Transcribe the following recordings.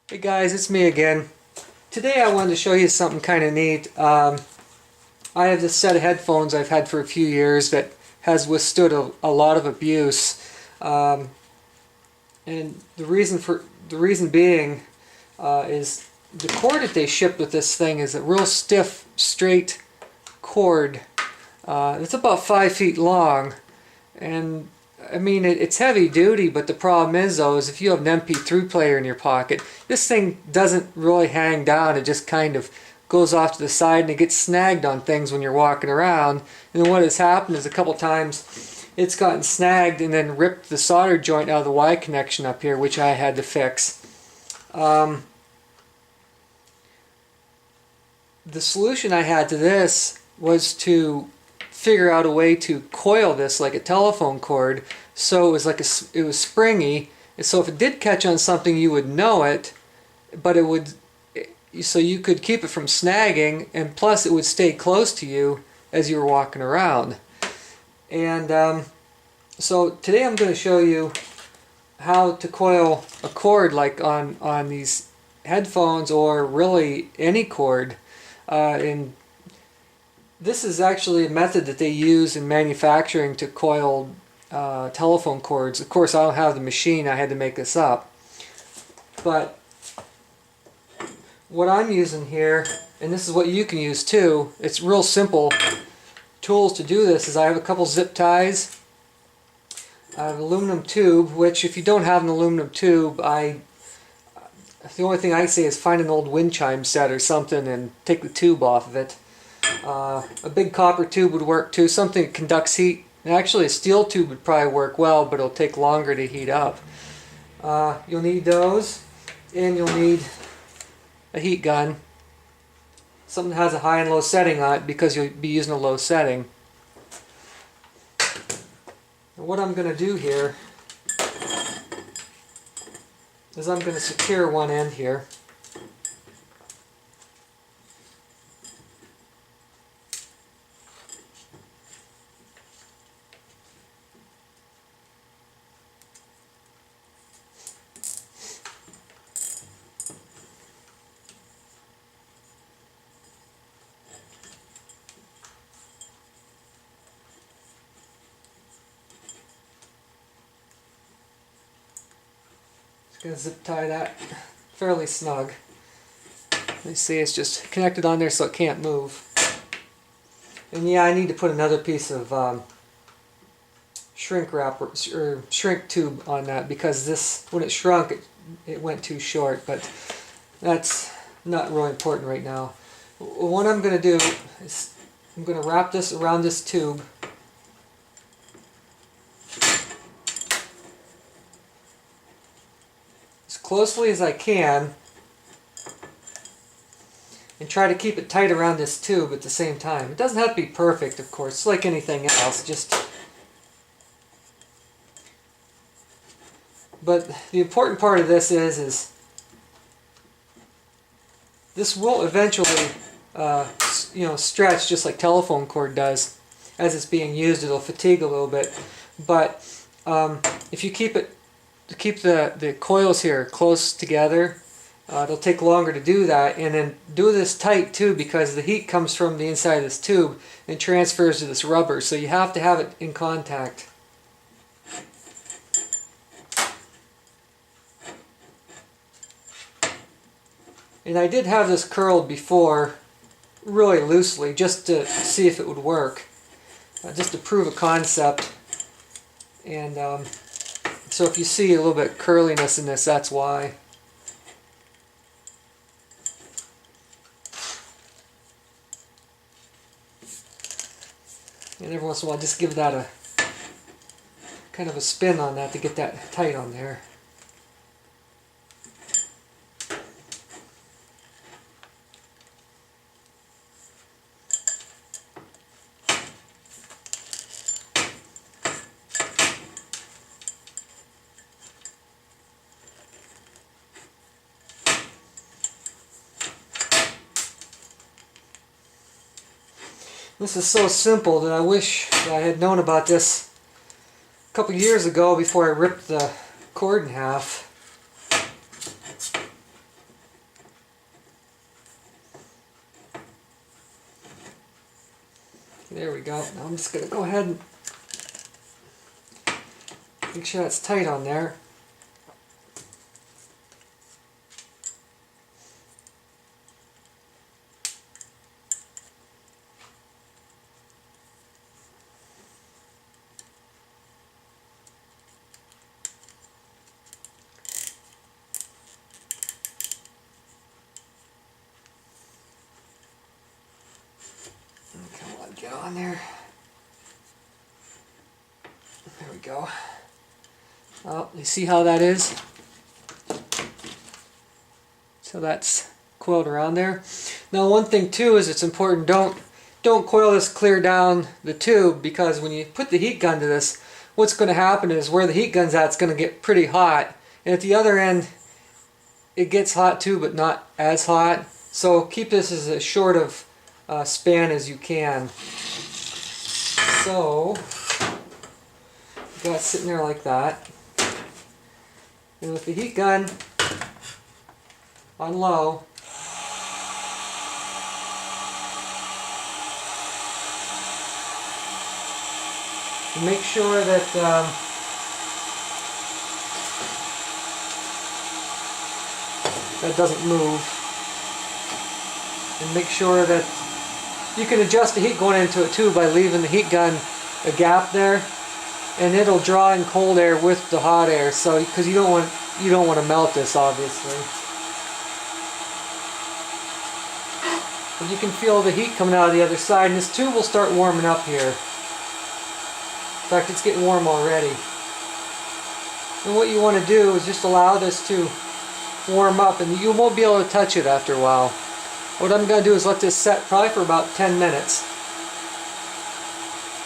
Hey guys, it's me again. Today I wanted to show you something kind of neat. I have this set of headphones I've had for a few years that has withstood a lot of abuse, um, and the reason being is the cord that they shipped with this thing is a real stiff, straight cord. It's about 5 feet long, and I mean, it's heavy duty, but the problem is though, is if you have an MP3 player in your pocket, this thing doesn't really hang down. It just kind of goes off to the side and it gets snagged on things when you're walking around. And then what has happened is a couple times it's gotten snagged and then ripped the solder joint out of the Y connection up here, which I had to fix. The solution I had to this was to figure out a way to coil this like a telephone cord, so it was springy, so if it did catch on something you would know it, but it would, so you could keep it from snagging, and plus it would stay close to you as you were walking around. And so today I'm going to show you how to coil a cord like on these headphones, or really any cord. And this is actually a method that they use in manufacturing to coil telephone cords. Of course, I don't have the machine, I had to make this up. But what I'm using here, and this is what you can use too, it's real simple tools to do this, is I have a couple zip ties, I have an aluminum tube, which if you don't have an aluminum tube, the only thing I say is find an old wind chime set or something and take the tube off of it. A big copper tube would work too, something that conducts heat. And actually a steel tube would probably work well, but it'll take longer to heat up. You'll need those, and you'll need a heat gun. Something that has a high and low setting on it, because you'll be using a low setting. And what I'm going to do here is I'm going to secure one end here. Going to zip tie that fairly snug. You see it's just connected on there so it can't move. And yeah, I need to put another piece of shrink wrap or shrink tube on that, because this, when it shrunk, it went too short, but that's not really important right now. What I'm going to do is I'm going to wrap this around this tube. Closely as I can, and try to keep it tight around this tube at the same time. It doesn't have to be perfect, of course, it's like anything else, but the important part of this is this will eventually stretch just like telephone cord does. As it's being used, it'll fatigue a little bit, but if you keep the coils here close together, it'll take longer to do that, and then do this tight too, because the heat comes from the inside of this tube and transfers to this rubber, so you have to have it in contact. And I did have this curled before, really loosely, just to see if it would work, just to prove a concept. And so if you see a little bit of curliness in this, that's why. And every once in a while, just give that a kind of a spin on that to get that tight on there. This is so simple that I wish I had known about this a couple years ago before I ripped the cord in half. There we go. Now I'm just going to go ahead and make sure that's tight on there. Come on, get on there. There we go. Well, you see how that is? So that's coiled around there. Now one thing too is it's important, don't coil this clear down the tube, because when you put the heat gun to this, what's going to happen is where the heat gun's at, it's going to get pretty hot. And at the other end, it gets hot too, but not as hot. So keep this as a short of span as you can. So, got it sitting there like that. And with the heat gun on low, make sure that that doesn't move, and make sure that you can adjust the heat going into it too by leaving the heat gun a gap there, and it'll draw in cold air with the hot air. So because you don't want to melt this, obviously. But you can feel the heat coming out of the other side, and this tube will start warming up here. In fact, it's getting warm already. And what you want to do is just allow this to warm up, and you won't be able to touch it after a while. What I'm going to do is let this set probably for about 10 minutes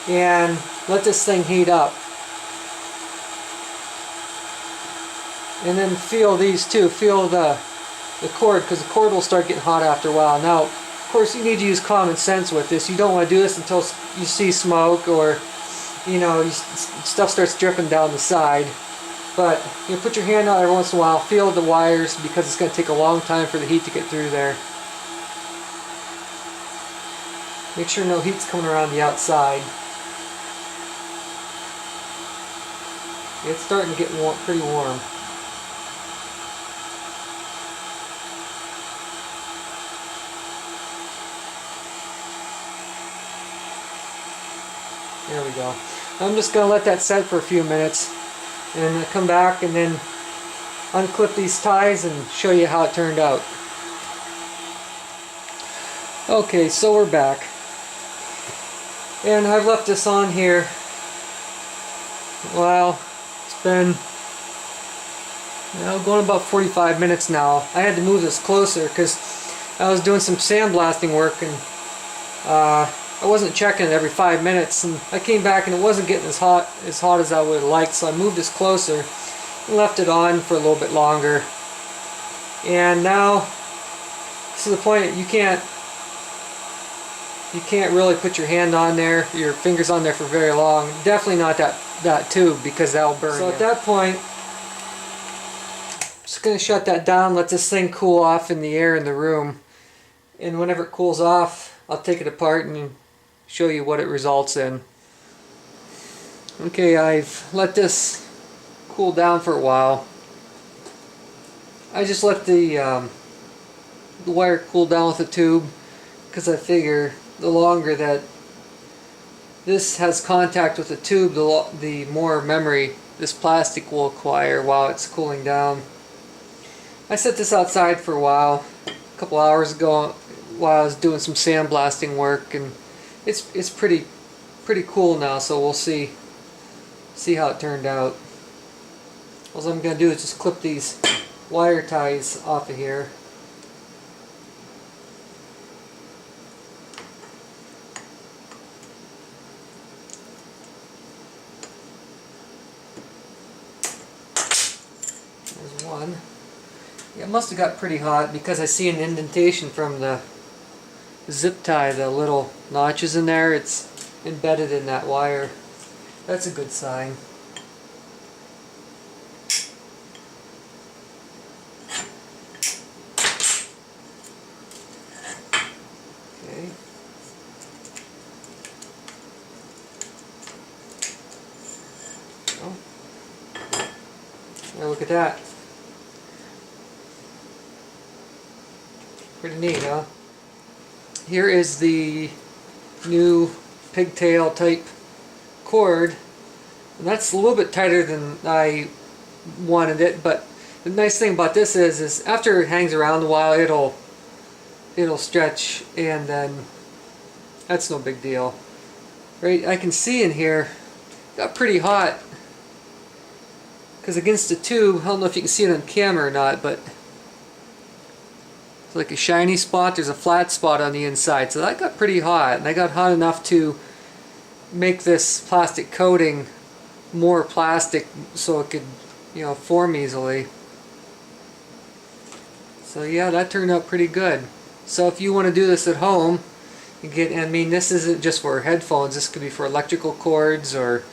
and let this thing heat up. And then feel these too. Feel the cord, because the cord will start getting hot after a while. Now, of course, you need to use common sense with this. You don't want to do this until you see smoke or, you know, stuff starts dripping down the side. But you put your hand out every once in a while, feel the wires, because it's going to take a long time for the heat to get through there. Make sure no heat's coming around the outside. It's starting to get pretty warm. There we go. I'm just going to let that set for a few minutes, and come back and then unclip these ties and show you how it turned out. Okay, so we're back. And I've left this on here. Well, it's been going about 45 minutes now. I had to move this closer because I was doing some sandblasting work, and I wasn't checking it every 5 minutes, and I came back and it wasn't getting as hot as I would have liked, so I moved this closer and left it on for a little bit longer. And now, to the point that you can't really put your hand on there, your fingers on there for very long. Definitely not that tube, because that'll burn you. At that point, I'm just going to shut that down, let this thing cool off in the air in the room. And whenever it cools off, I'll take it apart and show you what it results in. Okay, I've let this cool down for a while. I just let the wire cool down with the tube, because I figure the longer that this has contact with the tube, the more memory this plastic will acquire while it's cooling down. I set this outside for a while, a couple hours ago, while I was doing some sandblasting work, and it's pretty cool now. So we'll see how it turned out. All I'm going to do is just clip these wire ties off of here. There's one. Yeah, it must have got pretty hot, because I see an indentation from the zip tie, the little notches in there. It's embedded in that wire. That's a good sign. Okay. Oh. Now look at that. Pretty neat, huh? Here is the new pigtail type cord, and that's a little bit tighter than I wanted it, but the nice thing about this is after it hangs around a while, it'll stretch, and then that's no big deal. Right, I can see in here, it got pretty hot, because against the tube, I don't know if you can see it on camera or not, but it's like a shiny spot. There's a flat spot on the inside, so that got pretty hot, and I got hot enough to make this plastic coating more plastic so it could, you know, form easily. So yeah, that turned out pretty good. So if you want to do this at home, you get, I mean, this isn't just for headphones, this could be for electrical cords or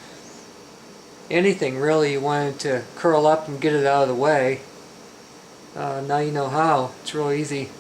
anything really you wanted to curl up and get it out of the way. Now you know how. It's real easy.